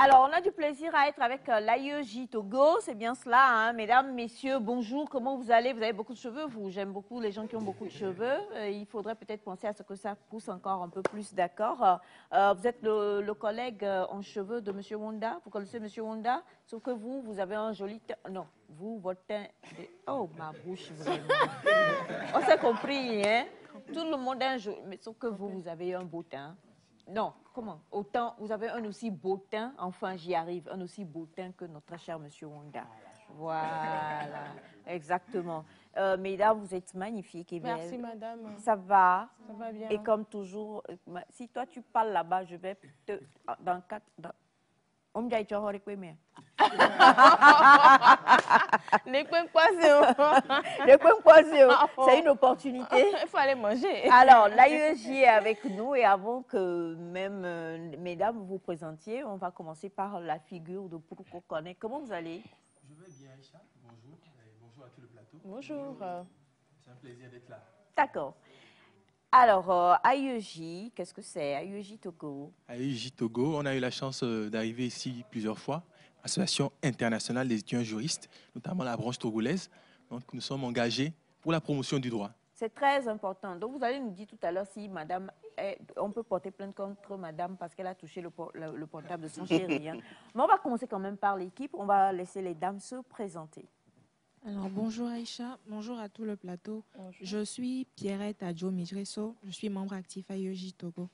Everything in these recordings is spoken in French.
Alors, on a du plaisir à être avec l'AEJ Togo, c'est bien cela, hein? Mesdames, messieurs, bonjour, comment vous allez? Vous avez beaucoup de cheveux, vous? J'aime beaucoup les gens qui ont beaucoup de cheveux. Il faudrait peut-être penser à ce que ça pousse encore un peu plus, d'accord? Vous êtes le collègue en cheveux de M. Wonda, vous connaissez M. Wonda? Sauf que vous avez un joli teint. Non, vous, votre teint... Oh, ma bouche, vraiment. On s'est compris, hein? Tout le monde a un joli... Mais sauf que vous avez un beau teint. Non, comment? Autant, vous avez un aussi beau teint, enfin j'y arrive, un aussi beau teint que notre cher monsieur Wonda. Voilà, exactement. Mesdames, vous êtes magnifiques et belles. Merci madame. Ça va? Ça va bien. Et comme toujours, si toi tu parles là-bas, je vais te... Dans 4... On me dit, tu as c'est une opportunité. Il faut aller manger. Alors, l'AEJ est avec nous et avant que même mesdames vous présentiez, on va commencer par la figure de Poukou Kone. Comment vous allez? Je vais bien, Aïcha. Bonjour. Bonjour à tout le plateau. Bonjour. C'est un plaisir d'être là. D'accord. Alors, AEJ, qu'est-ce que c'est? AEJ Togo. AEJ Togo, on a eu la chance d'arriver ici plusieurs fois. Association internationale des étudiants juristes, notamment la branche togolaise. Donc, nous sommes engagés pour la promotion du droit. C'est très important. Donc, vous allez nous dire tout à l'heure si madame, on peut porter plainte contre madame parce qu'elle a touché le portable de son chéri. Hein. Mais on va commencer quand même par l'équipe. On va laisser les dames se présenter. Alors, bonjour Aïcha, bonjour à tout le plateau. Bonjour. Je suis Pierrette Adjo Midresso, je suis membre actif à AEJ Togo.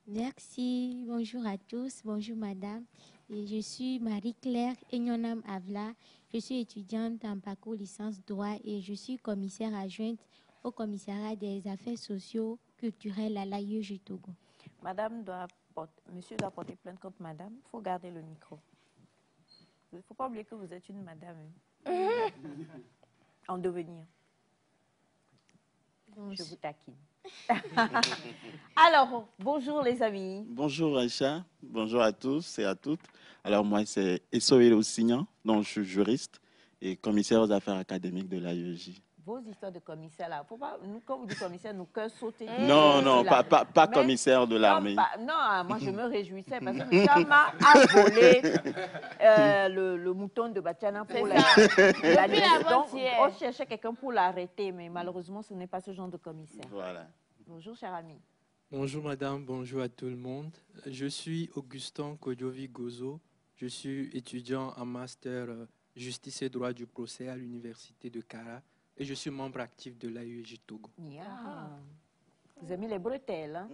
Merci, bonjour à tous, bonjour madame. Et je suis Marie-Claire Enyonam Avla, je suis étudiante en parcours licence droit et je suis commissaire adjointe au commissariat des affaires sociaux culturelles à l'AEJ Togo. Monsieur doit porter plainte contre madame, il faut garder le micro. Il ne faut pas oublier que vous êtes une madame en devenir. Je vous taquine. Alors, bonjour les amis. Bonjour Aïcha, bonjour à tous et à toutes. Alors moi c'est Essoé Ossignan, donc je suis juriste et commissaire aux affaires académiques de l'AEJ. Vos histoires de commissaire là, faut pas, nous, quand vous dites commissaire, nous cœurs sautés. Non, pas commissaire de l'armée. Non, moi je me réjouissais parce que M. Ama a volé le mouton de Batiana pour la donc, on cherchait quelqu'un pour l'arrêter, mais malheureusement ce n'est pas ce genre de commissaire. Voilà. Bonjour cher ami. Bonjour madame, bonjour à tout le monde. Je suis Augustin Kodjovi Gozo. Je suis étudiant en master justice et droit du procès à l'université de Kara et je suis membre actif de l'AEJ Togo. Yeah. Vous avez mis les bretelles, hein?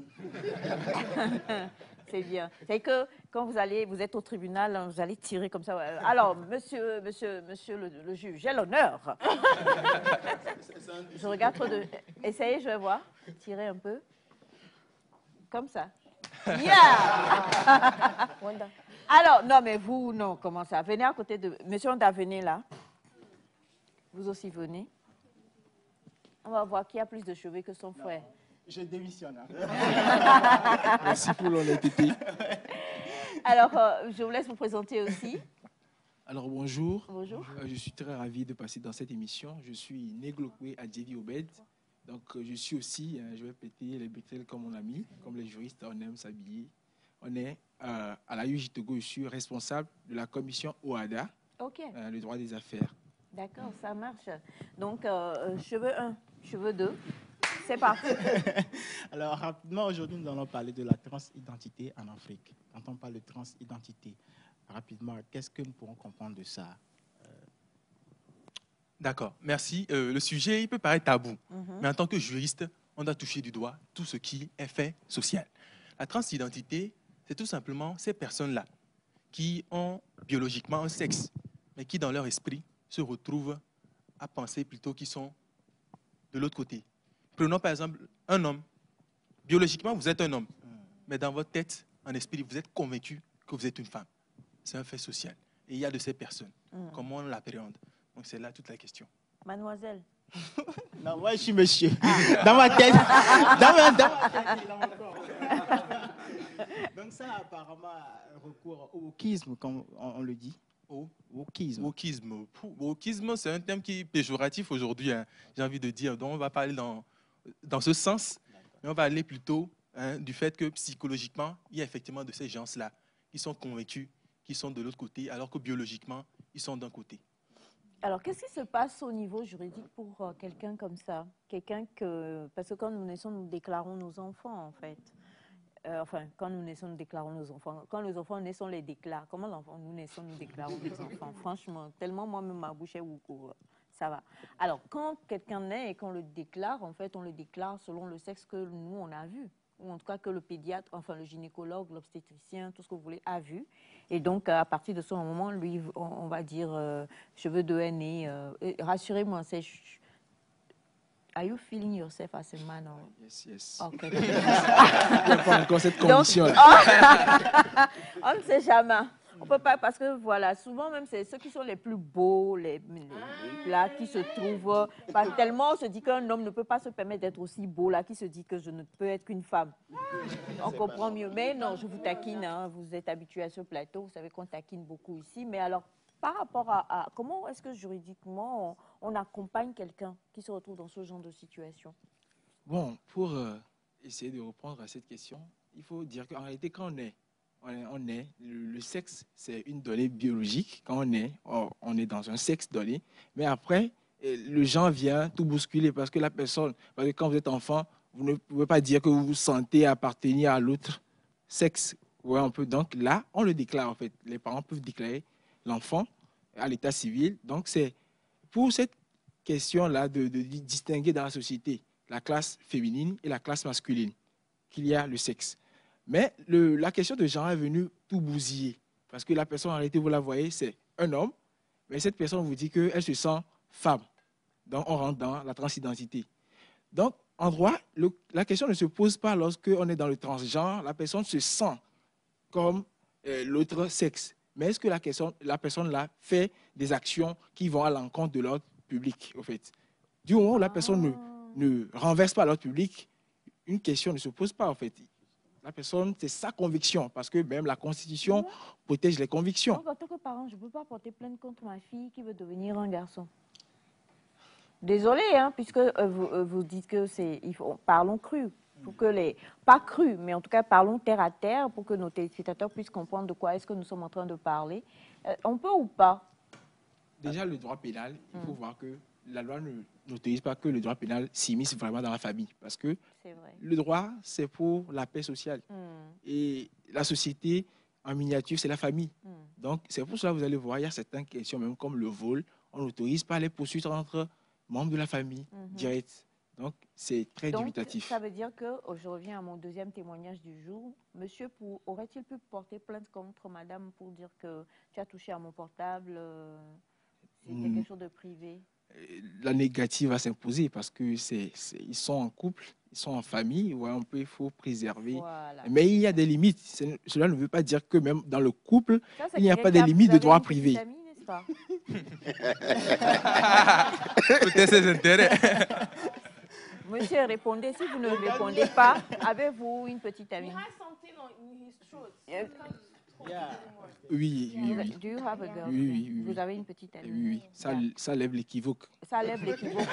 C'est bien. C'est que quand vous êtes au tribunal, vous allez tirer comme ça. Alors, monsieur le juge, j'ai l'honneur. Je regarde trop de... Essayez, je vais voir. Tirez un peu. Comme ça. Yeah! Alors, non, mais vous, non, comment ça? Venez à côté de... Monsieur Onda, venez là. Vous aussi, venez. On va voir qui a plus de cheveux que son frère. Je démissionne. Merci pour l'honnêteté. Alors, je vous laisse vous présenter aussi. Alors bonjour. Bonjour. Je suis très ravi de passer dans cette émission. Je suis Néglokwe Adjevi Obed. Donc je suis aussi, je vais péter les bretelles comme mon ami, comme les juristes, on aime s'habiller. On est à l'AEJ Togo, je suis responsable de la commission OADA, le droit des affaires. D'accord, ça marche. Donc, cheveux 1, cheveux 2, c'est parti. Alors, rapidement, aujourd'hui, nous allons parler de la transidentité en Afrique. Quand on parle de transidentité, rapidement, qu'est-ce que nous pourrons comprendre de ça? D'accord, merci. Le sujet, il peut paraître tabou, mais en tant que juriste, on doit toucher du doigt tout ce qui est fait social. La transidentité, c'est tout simplement ces personnes-là qui ont biologiquement un sexe, mais qui, dans leur esprit, se retrouvent à penser plutôt qu'ils sont de l'autre côté. Prenons par exemple un homme. Biologiquement, vous êtes un homme, mais dans votre tête, en esprit, vous êtes convaincu que vous êtes une femme. C'est un fait social. Et il y a de ces personnes. Comment on l'appréhende? Donc c'est là toute la question. Mademoiselle. Non, moi je suis monsieur. Dans ma tête. Dans mon corps. Donc ça, apparemment, recours au wokisme, comme on le dit. Wokisme. Wokisme, c'est un terme qui est péjoratif aujourd'hui, hein, j'ai envie de dire. Donc on va parler dans ce sens, mais on va aller plutôt du fait que psychologiquement, il y a effectivement de ces gens-là qui sont convaincus qu'ils sont de l'autre côté, alors que biologiquement, ils sont d'un côté. Alors, qu'est-ce qui se passe au niveau juridique pour quelqu'un comme ça? Parce que quand nous naissons, nous déclarons nos enfants, en fait. Enfin, quand nous naissons, nous déclarons nos enfants. Quand nos enfants naissent, on les déclare. Comment nous naissons, nous déclarons nos enfants? Franchement, tellement moi-même, ma bouche est oukou, ça va. Alors, quand quelqu'un naît et qu'on le déclare, en fait, on le déclare selon le sexe que nous, on a vu. Ou en tout cas que le pédiatre, enfin le gynécologue, l'obstétricien, tout ce que vous voulez, a vu. Et donc, à partir de ce moment, lui, on va dire, cheveux de henné, rassurez-moi, c'est... Are you feeling yourself as a man? Or... Yes, yes. Okay. Il n'y a pas encore cette condition. On ne sait jamais. On peut pas, parce que voilà, souvent même, c'est ceux qui sont les plus beaux, là, qui se trouvent, tellement on se dit qu'un homme ne peut pas se permettre d'être aussi beau, là, qui se dit que je ne peux être qu'une femme. On comprend mieux. Mais non, je vous taquine, hein, vous êtes habitués à ce plateau, vous savez qu'on taquine beaucoup ici. Mais alors, par rapport à comment est-ce que juridiquement on accompagne quelqu'un qui se retrouve dans ce genre de situation? Bon, pour essayer de répondre à cette question, il faut dire qu'en réalité, quand on est, le sexe, c'est une donnée biologique. Quand on est dans un sexe donné. Mais après, le genre vient tout bousculer parce que parce que quand vous êtes enfant, vous ne pouvez pas dire que vous vous sentez appartenir à l'autre sexe. Ouais, un peu. Donc là, on le déclare en fait. Les parents peuvent déclarer l'enfant à l'état civil. Donc c'est pour cette question-là de distinguer dans la société la classe féminine et la classe masculine qu'il y a le sexe. Mais la question de genre est venue tout bousiller. Parce que la personne, en réalité, vous la voyez, c'est un homme. Mais cette personne vous dit qu'elle se sent femme. Donc, on rentre dans la transidentité. Donc, en droit, la question ne se pose pas lorsqu'on est dans le transgenre. La personne se sent comme l'autre sexe. Mais est-ce que la personne-là fait des actions qui vont à l'encontre de l'ordre public, au fait? Du moment où la personne ne renverse pas l'ordre public, une question ne se pose pas, en fait. La personne, c'est sa conviction, parce que même la Constitution protège les convictions. Donc, en tant que parent, je ne peux pas porter plainte contre ma fille qui veut devenir un garçon. Désolée, hein, puisque vous dites que parlons cru. Pour que pas cru, mais en tout cas parlons terre à terre pour que nos téléspectateurs puissent comprendre de quoi est-ce que nous sommes en train de parler. On peut ou pas? Déjà, le droit pénal, il faut voir que la loi n'autorise pas que le droit pénal s'immisce vraiment dans la famille. Parce que le droit, c'est pour la paix sociale. Et la société, en miniature, c'est la famille. Donc, c'est pour cela que vous allez voir, il y a certaines questions, même comme le vol, on n'autorise pas les poursuites entre membres de la famille directs. Donc, c'est très dubitatif. Ça veut dire que, je reviens à mon deuxième témoignage du jour, monsieur aurait-il pu porter plainte contre madame pour dire que tu as touché à mon portable, c'est quelque chose de privé? La négative va s'imposer parce que ils sont en couple, ils sont en famille, ouais, il faut préserver. Voilà. Mais il y a des limites. Cela ne veut pas dire que même dans le couple, il n'y a pas de limites de droit privé. Peut-être ses intérêts. Monsieur, répondez. Si vous ne répondez pas, avez-vous une petite amie? Oui. Do you have a girl? Oui. Vous avez une petite amie? Oui. Ça lève l'équivoque. Ça lève l'équivoque.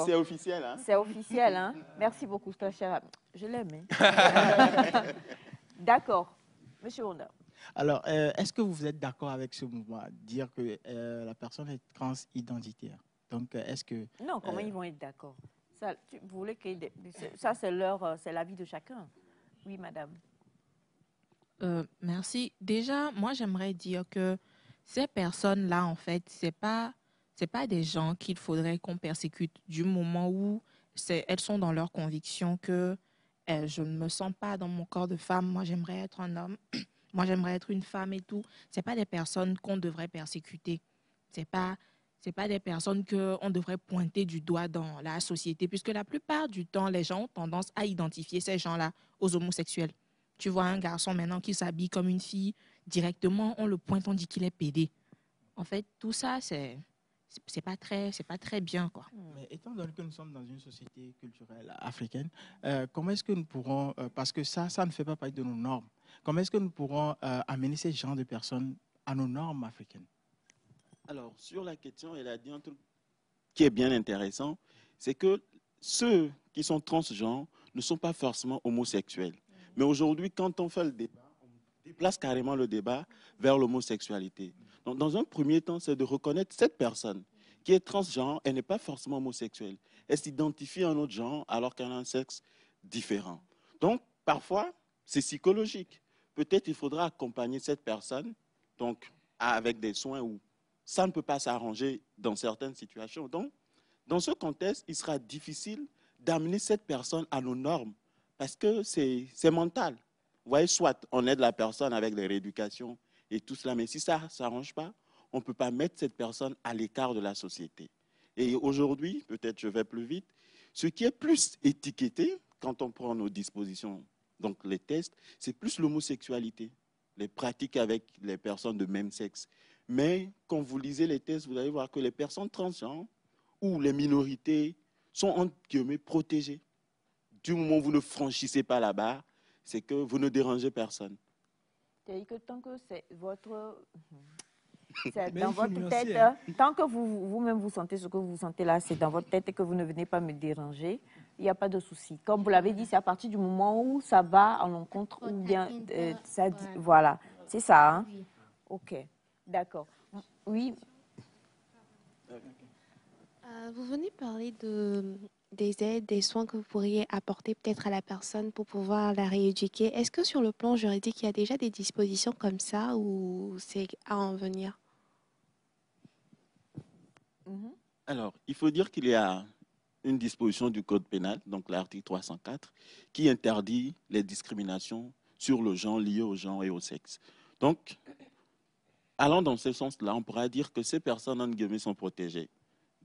C'est officiel. Hein? C'est officiel. Hein? Merci beaucoup, cher. Je l'aime. Hein? D'accord. Monsieur Honda. Alors, est-ce que vous êtes d'accord avec ce mouvement, dire que la personne est transidentitaire? Donc, est-ce que... Non, comment ils vont être d'accord? Vous voulez que... Ça, c'est l'avis de chacun. Oui, madame. Merci. Déjà, moi, j'aimerais dire que ces personnes-là, en fait, c'est pas des gens qu'il faudrait qu'on persécute du moment où elles sont dans leur conviction que je ne me sens pas dans mon corps de femme, moi, j'aimerais être un homme, moi, j'aimerais être une femme et tout. C'est pas des personnes qu'on devrait persécuter. C'est pas des personnes qu'on devrait pointer du doigt dans la société, puisque la plupart du temps, les gens ont tendance à identifier ces gens-là aux homosexuels. Tu vois un garçon maintenant qui s'habille comme une fille, directement, on le pointe, on dit qu'il est pédé. En fait, tout ça, c'est pas très bien, quoi. Mais étant donné que nous sommes dans une société culturelle africaine, comment est-ce que nous pourrons, parce que ça ne fait pas partie de nos normes, comment est-ce que nous pourrons amener ces genres de personnes à nos normes africaines? Alors, sur la question, elle a dit un truc qui est bien intéressant, c'est que ceux qui sont transgenres ne sont pas forcément homosexuels. Mais aujourd'hui, quand on fait le débat, place carrément le débat vers l'homosexualité. Donc, dans un premier temps, c'est de reconnaître cette personne qui est transgenre, elle n'est pas forcément homosexuelle. Elle s'identifie à un autre genre alors qu'elle a un sexe différent. Donc, parfois, c'est psychologique. Peut-être il faudra accompagner cette personne donc, avec des soins où ça ne peut pas s'arranger dans certaines situations. Donc, dans ce contexte, il sera difficile d'amener cette personne à nos normes parce que c'est mental. Vous voyez, soit on aide la personne avec des rééducations et tout cela, mais si ça ne s'arrange pas, on ne peut pas mettre cette personne à l'écart de la société. Et aujourd'hui, peut-être je vais plus vite, ce qui est plus étiqueté quand on prend nos dispositions, donc les tests, c'est plus l'homosexualité, les pratiques avec les personnes de même sexe. Mais quand vous lisez les tests, vous allez voir que les personnes transgenres ou les minorités sont entre guillemets protégées. Du moment où vous ne franchissez pas la barre, c'est que vous ne dérangez personne. C'est-à-dire que tant que c'est votre... C'est dans votre tête, hein. Tant que vous-même vous sentez ce que vous sentez là, c'est dans votre tête et que vous ne venez pas me déranger, il n'y a pas de souci. Comme vous l'avez dit, c'est à partir du moment où ça va à l'encontre ou bien ça dit, voilà, c'est ça. Hein? Oui. Ok, d'accord. Oui. Vous venez parler des aides, des soins que vous pourriez apporter peut-être à la personne pour pouvoir la rééduquer. Est-ce que sur le plan juridique, il y a déjà des dispositions comme ça ou c'est à en venir? Alors, il faut dire qu'il y a une disposition du Code pénal, donc l'article 304, qui interdit les discriminations sur le genre, liées au genre et au sexe. Donc, allant dans ce sens-là, on pourra dire que ces personnes, en guillemets, sont protégées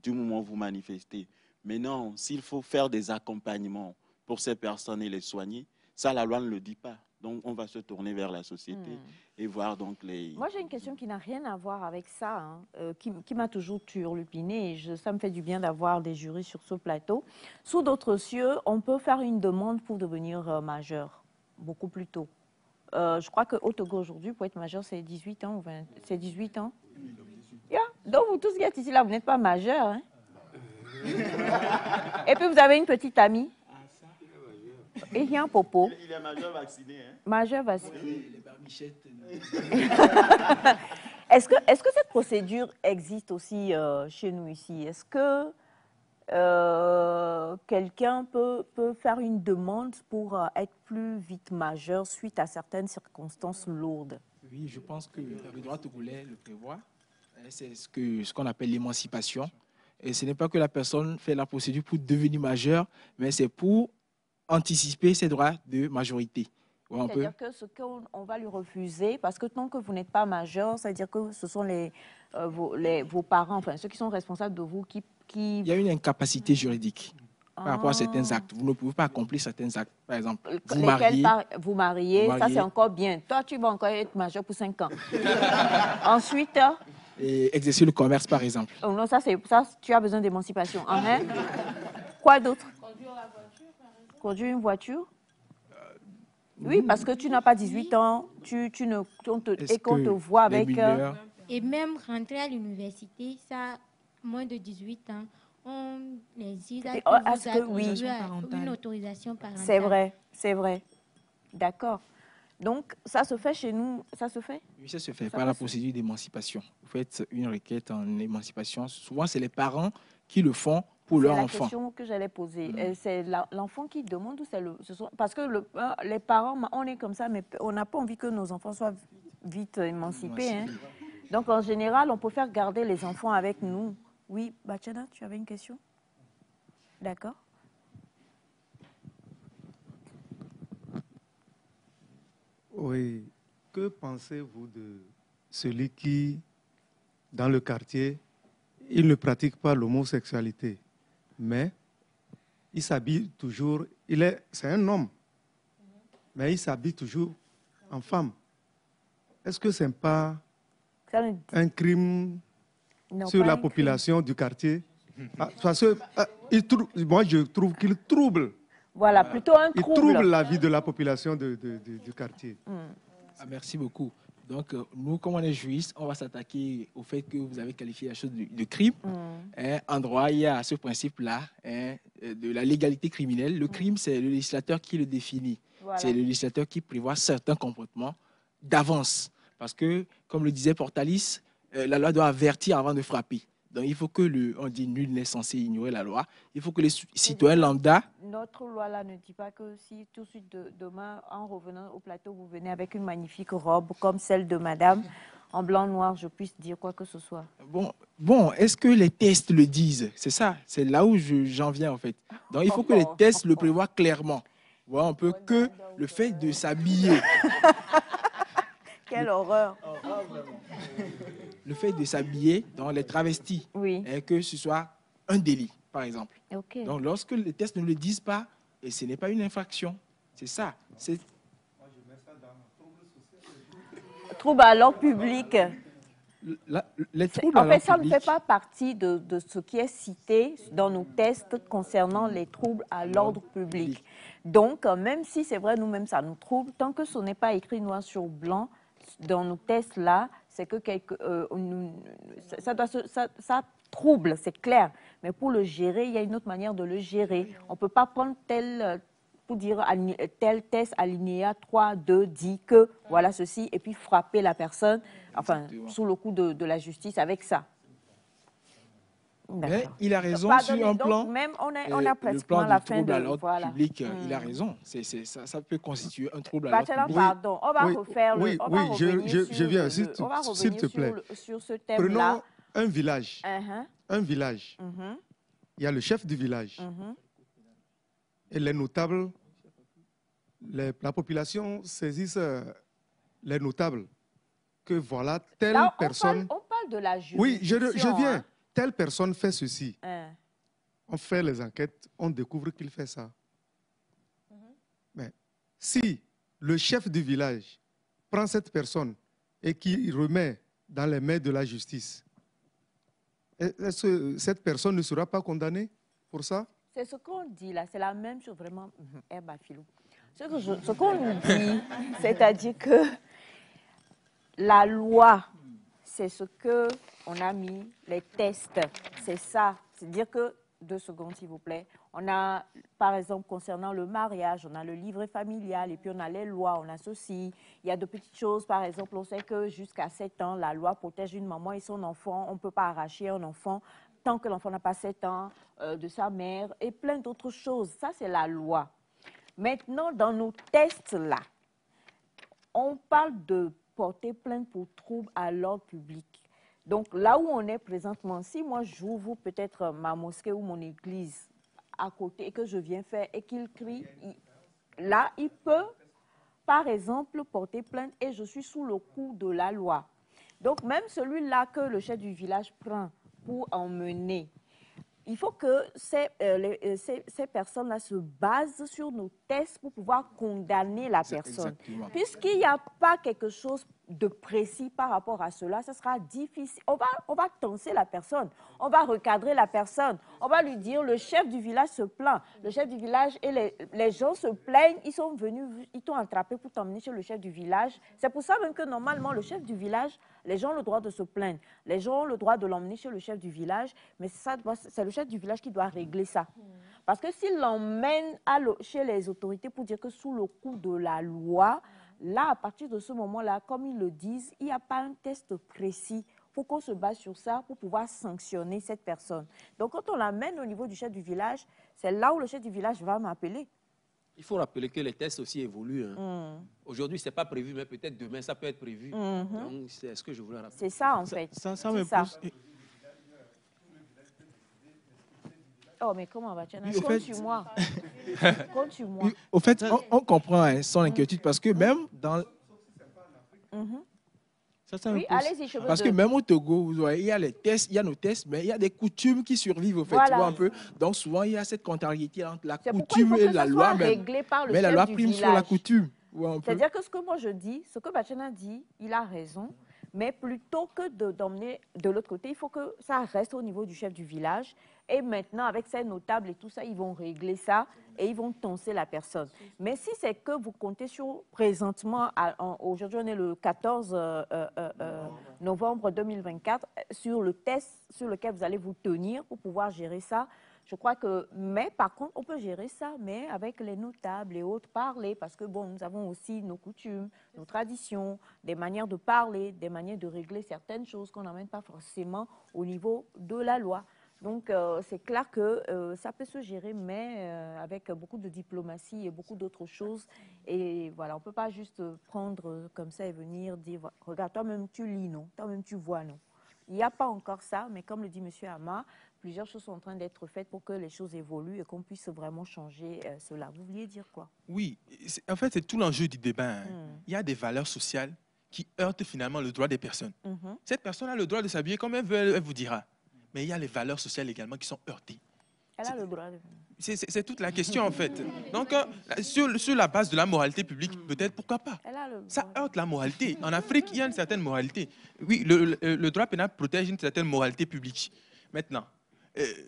du moment où vous manifestez. Mais non, s'il faut faire des accompagnements pour ces personnes et les soigner, ça, la loi ne le dit pas. Donc, on va se tourner vers la société et voir donc les... Moi, j'ai une question qui n'a rien à voir avec ça, hein, qui m'a toujours turlupinée. Ça me fait du bien d'avoir des jurys sur ce plateau. Sous d'autres cieux, on peut faire une demande pour devenir majeur, beaucoup plus tôt. Je crois qu'au Togo, aujourd'hui, pour être majeur, c'est 18 ans ou 20... C'est 18 ans. Yeah. Donc, vous tous qui êtes ici, là, vous n'êtes pas majeur. Hein? Et puis, vous avez une petite amie. Et il y a un popo. Il est majeur vacciné. Hein? Majeur vacciné. Les barbichettes. Est-ce que cette procédure existe aussi chez nous ici? Est-ce que quelqu'un peut faire une demande pour être plus vite majeur suite à certaines circonstances lourdes? Oui, je pense que le droit togolais le prévoit. C'est ce qu'on appelle l'émancipation. Et ce n'est pas que la personne fait la procédure pour devenir majeur, mais c'est pour anticiper ses droits de majorité. Ouais, c'est-à-dire que ce qu'on va lui refuser, parce que tant que vous n'êtes pas majeur, c'est-à-dire que ce sont vos parents, enfin ceux qui sont responsables de vous, qui... Il y a une incapacité juridique par rapport à certains actes. Vous ne pouvez pas accomplir certains actes. Par exemple, vous mariez, ça c'est encore bien. Toi, tu vas encore être majeur pour 5 ans. Ensuite... Et exercer le commerce, par exemple. Oh non, ça, tu as besoin d'émancipation. Hein? Quoi d'autre? Conduire la voiture, par exemple. Conduire une voiture? Oui, parce que tu n'as pas 18 ans, qu'on te voit avec... Et même rentrer à l'université, ça, moins de 18 ans, on exige une autorisation parentale. C'est vrai. D'accord. Donc, ça se fait chez nous, ça se fait? Oui, ça se fait par la procédure d'émancipation. Vous faites une requête en émancipation. Souvent, c'est les parents qui le font pour leur enfant. C'est la question que j'allais poser. C'est l'enfant qui demande ou parce que les parents, on est comme ça, mais on n'a pas envie que nos enfants soient vite émancipés. Hein. Donc, en général, on préfère garder les enfants avec nous. Oui, Bachana, tu avais une question? D'accord. Oui. Que pensez-vous de celui qui, dans le quartier, il ne pratique pas l'homosexualité, mais il s'habille toujours, c'est un homme, mais il s'habille toujours en femme. Est-ce que ce n'est pas un crime sur la population du quartier? Parce que moi, je trouve qu'il trouble. Voilà, plutôt un trouble. Il trouble la vie de la population du quartier. Merci beaucoup. Donc, nous, comme on est juristes, on va s'attaquer au fait que vous avez qualifié la chose de crime. En droit, il y a ce principe-là de la légalité criminelle. Le crime, c'est le législateur qui le définit. Voilà. C'est le législateur qui prévoit certains comportements d'avance. Parce que, comme le disait Portalis, la loi doit avertir avant de frapper. Donc, il faut que on dit nul n'est censé ignorer la loi. Il faut que les citoyens lambda... Notre loi là ne dit pas que si tout de suite demain, en revenant au plateau, vous venez avec une magnifique robe comme celle de madame, en blanc-noir, je puisse dire quoi que ce soit. Bon, est-ce que les tests le disent? C'est ça, c'est là où j'en viens en fait. Donc, il faut que les tests le prévoient clairement. Voilà, on peut que le fait de s'habiller... Quelle horreur! Le fait de s'habiller dans les travestis, et que ce soit un délit, par exemple. Okay. Donc, lorsque les tests ne le disent pas, et ce n'est pas une infraction, c'est ça. Trouble à l'ordre public. Les troubles à en fait, ça l'ordre ne fait pas partie de ce qui est cité dans nos tests concernant les troubles à l'ordre public. Donc, même si c'est vrai, nous-mêmes, ça nous trouble, tant que ce n'est pas écrit noir sur blanc, dans nos tests-là, c'est que ça trouble, c'est clair. Mais pour le gérer, il y a une autre manière de le gérer. On ne peut pas prendre pour dire tel test alinéa 3, 2, dit que voilà ceci, et puis frapper la personne, enfin, sous le coup de la justice avec ça. Mais il a raison sur un plan. Même on a pratiquement la fin de l'ordre public. Il a raison. Ça peut constituer un trouble à l'ordre public. Pardon, on va refaire le. Je viens, s'il te plaît. Sur ce thème-là. Prenons un village. Un village. Il y a le chef du village. Et les notables, la population saisisse les notables que voilà telle personne. On parle de la juridiction. Oui, je viens. Telle personne fait ceci. On fait les enquêtes, on découvre qu'il fait ça. Mais si le chef du village prend cette personne et qu'il remet dans les mains de la justice, est-ce que cette personne ne sera pas condamnée pour ça? C'est ce qu'on dit là, c'est la même chose vraiment. Ce qu'on nous dit, c'est-à-dire que la loi, c'est ce qu'on a mis, les tests, c'est ça. C'est-à-dire que, 2 secondes s'il vous plaît, on a, par exemple, concernant le mariage, on a le livret familial et puis on a les lois, on a ceci. Il y a de petites choses, par exemple, on sait que jusqu'à 7 ans, la loi protège une maman et son enfant. On ne peut pas arracher un enfant tant que l'enfant n'a pas 7 ans de sa mère et plein d'autres choses. Ça, c'est la loi. Maintenant, dans nos tests-là, on parle de porter plainte pour trouble à l'ordre public. Donc, là où on est présentement, si moi j'ouvre peut-être ma mosquée ou mon église à côté et que je viens faire et qu'il crie, là, il peut, par exemple, porter plainte et je suis sous le coup de la loi. Donc, même celui-là que le chef du village prend pour emmener, il faut que ces personnes-là se basent sur nos tests pour pouvoir condamner la personne. Puisqu'il n'y a pas quelque chose de précis par rapport à cela, ce sera difficile. On va tenser la personne, on va recadrer la personne, on va lui dire le chef du village se plaint. Le chef du village et les gens se plaignent, ils sont venus, ils t'ont attrapé pour t'emmener chez le chef du village. C'est pour ça même que normalement le chef du village, les gens ont le droit de se plaindre. Les gens ont le droit de l'emmener chez le chef du village, mais c'est le chef du village qui doit régler ça. Parce que s'il l'emmène chez les autorités pour dire que sous le coup de la loi, là, à partir de ce moment-là, comme ils le disent, il n'y a pas un test précis. Il faut qu'on se base sur ça pour pouvoir sanctionner cette personne. Donc, quand on l'amène au niveau du chef du village, c'est là où le chef du village va m'appeler. Il faut rappeler que les tests aussi évoluent. Aujourd'hui, ce n'est pas prévu, mais peut-être demain, ça peut être prévu. Donc, c'est ce que je voulais rappeler. C'est ça, en fait. Ça me pousse... Oh, mais comment va-t-il? Compte-moi. Compte-moi. Au fait, on comprend son inquiétude parce que même dans... Oui, allez-y, je veux parce que même au Togo, vous voyez, il y a les tests, il y a nos tests, mais il y a des coutumes qui survivent, au fait, voilà. tu vois un peu. Donc souvent, il y a cette contrariété entre la coutume et la loi. Mais la loi prime sur la coutume. C'est-à-dire que ce que moi je dis, ce que Bachana dit, il a raison. Mais plutôt que d'emmener de l'autre côté, il faut que ça reste au niveau du chef du village. Et maintenant, avec ces notables et tout ça, ils vont régler ça et ils vont toncer la personne. Mais si c'est que vous comptez sur, présentement, aujourd'hui on est le 14 novembre 2024, sur le test sur lequel vous allez vous tenir pour pouvoir gérer ça, Je crois que, mais par contre, on peut gérer ça, mais avec les notables et autres, parler, parce que bon, nous avons aussi nos coutumes, nos traditions, des manières de parler, des manières de régler certaines choses qu'on n'emmène pas forcément au niveau de la loi. Donc, c'est clair que ça peut se gérer, mais avec beaucoup de diplomatie et beaucoup d'autres choses. Et voilà, on ne peut pas juste prendre comme ça et venir dire, regarde, toi-même tu lis, non? Toi-même tu vois, non? Il n'y a pas encore ça, mais comme le dit M. Ama, plusieurs choses sont en train d'être faites pour que les choses évoluent et qu'on puisse vraiment changer cela. Vous vouliez dire quoi? Oui, en fait, c'est tout l'enjeu du débat. Hein. Il y a des valeurs sociales qui heurtent finalement le droit des personnes. Cette personne a le droit de s'habiller comme elle veut, elle vous dira. Mais il y a les valeurs sociales également qui sont heurtées. Elle a le droit de... C'est toute la question, en fait. Donc, sur la base de la moralité publique, peut-être, pourquoi pas? Ça heurte la moralité. En Afrique, il y a une certaine moralité. Oui, le droit pénal protège une certaine moralité publique. Maintenant,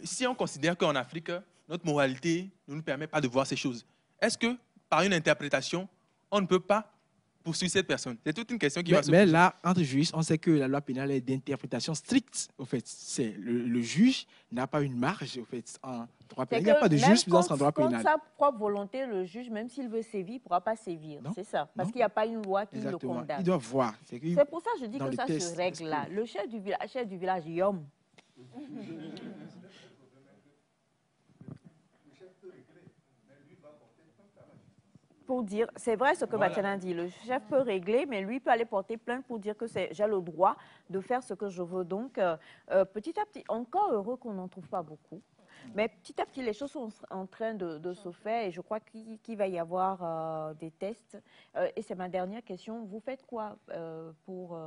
si on considère qu'en Afrique, notre moralité ne nous permet pas de voir ces choses, est-ce que, par une interprétation, on ne peut pas poursuivre cette personne? C'est toute une question qui va se poser. Mais là, entre juristes, on sait que la loi pénale est d'interprétation stricte. Au fait, le juge n'a pas une marge au fait, en droit pénal. Il n'y a pas de jurisprudence en droit pénal. Contre sa propre volonté, le juge, même s'il veut sévir, ne pourra pas sévir. C'est ça. Parce qu'il n'y a pas une loi qui le condamne. Il doit voir. C'est pour ça que je dis que ça se règle là. Le chef du village, Yom. Pour dire, c'est vrai ce que Batiana dit, le chef peut régler, mais lui peut aller porter plainte pour dire que j'ai le droit de faire ce que je veux. Donc, petit à petit, encore heureux qu'on n'en trouve pas beaucoup, mais petit à petit, les choses sont en train de se faire et je crois qu'il va y avoir des tests. Et c'est ma dernière question, vous faites quoi pour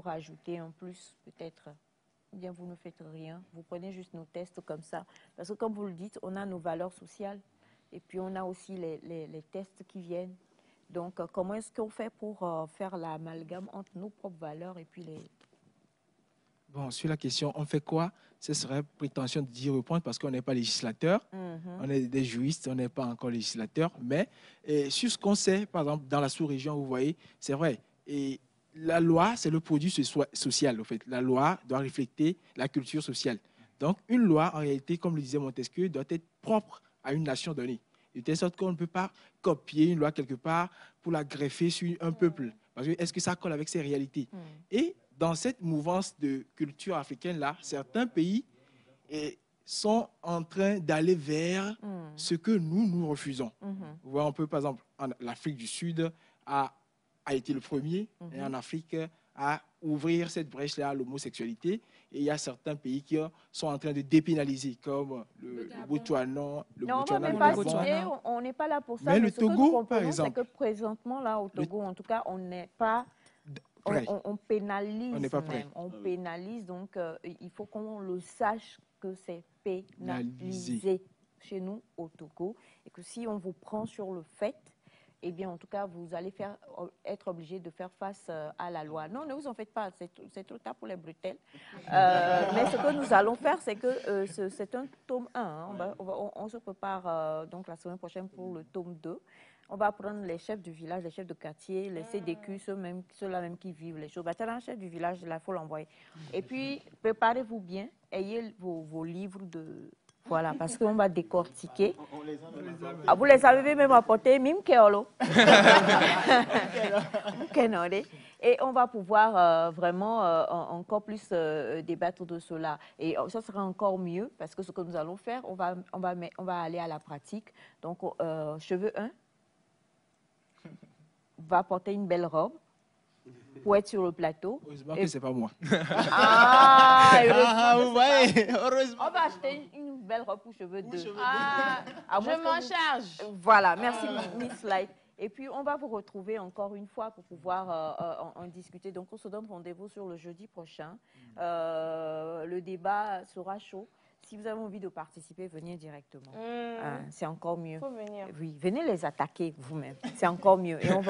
ajouter en plus, peut-être? Ou bien vous ne faites rien, vous prenez juste nos tests comme ça. Parce que comme vous le dites, on a nos valeurs sociales. Et puis, on a aussi les tests qui viennent. Donc, comment est-ce qu'on fait pour faire l'amalgame entre nos propres valeurs et puis les... Bon, sur la question, on fait quoi? Ce serait prétention d'y répondre parce qu'on n'est pas législateur. On est des juristes, on n'est pas encore législateur. Mais sur ce qu'on sait, par exemple, dans la sous-région, vous voyez, c'est vrai. Et la loi, c'est le produit social, en fait. La loi doit refléter la culture sociale. Donc, une loi, en réalité, comme le disait Montesquieu, doit être propre à une nation donnée. De telle sorte qu'on ne peut pas copier une loi quelque part pour la greffer sur un peuple. Parce que est-ce que ça colle avec ses réalités? Et dans cette mouvance de culture africaine-là, certains pays sont en train d'aller vers ce que nous refusons. Vous voyez, on peut, par exemple, l'Afrique du Sud a été le premier, et en Afrique, à ouvrir cette brèche-là à l'homosexualité. Et il y a certains pays qui sont en train de dépénaliser, comme le Botswana. Non, on ne va même pas citer, on n'est pas là pour ça. Mais le Togo, par exemple. C'est que présentement, là, au Togo, en tout cas, on n'est pas... On pénalise on n'est pas prêt. On pénalise, donc il faut qu'on le sache que c'est pénalisé chez nous, au Togo. Et que si on vous prend sur le fait, eh bien, en tout cas, vous allez être obligé de faire face à la loi. Non, ne vous en faites pas, c'est trop tard pour les bretelles. Mais ce que nous allons faire, c'est que c'est un tome 1. Hein. On se prépare donc la semaine prochaine pour le tome 2. On va prendre les chefs du village, les chefs de quartier, les CDQ, ceux-là même qui vivent les choses. Un chef du village, il faut l'envoyer. Et puis, préparez-vous bien, ayez vos livres de... Voilà, parce qu'on va décortiquer. Vous les avez même apportés, même Keolo. Et on va pouvoir vraiment encore plus débattre de cela. Et ça sera encore mieux, parce que ce que nous allons faire, on va aller à la pratique. Donc, cheveux 1 va porter une belle robe pour être sur le plateau. Heureusement que ce n'est pas moi. Vous voyez, heureusement. On va acheter une belle robe pour cheveux 2. Je m'en charge. Voilà, merci Miss Light. Et puis, on va vous retrouver encore une fois pour pouvoir en discuter. Donc, on se donne rendez-vous sur le jeudi prochain. Le débat sera chaud. Si vous avez envie de participer, venez directement. C'est encore mieux. Faut venir. Oui, venez les attaquer vous-même. C'est encore mieux. Et on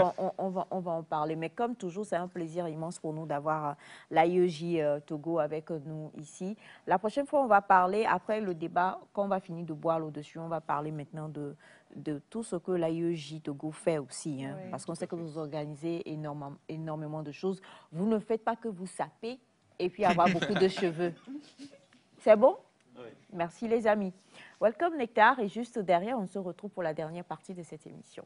va en parler. Mais comme toujours, c'est un plaisir immense pour nous d'avoir l'AIEJ Togo avec nous ici. La prochaine fois, on va parler, après le débat, quand on va finir de boire l'au-dessus, on va parler maintenant de tout ce que l'AIEJ Togo fait aussi. Hein, oui. Parce qu'on sait que vous organisez énormément de choses. Vous ne faites pas que vous saper et puis avoir beaucoup de cheveux. C'est bon? Oui. Merci les amis. Welcome Nectar et juste derrière, on se retrouve pour la dernière partie de cette émission.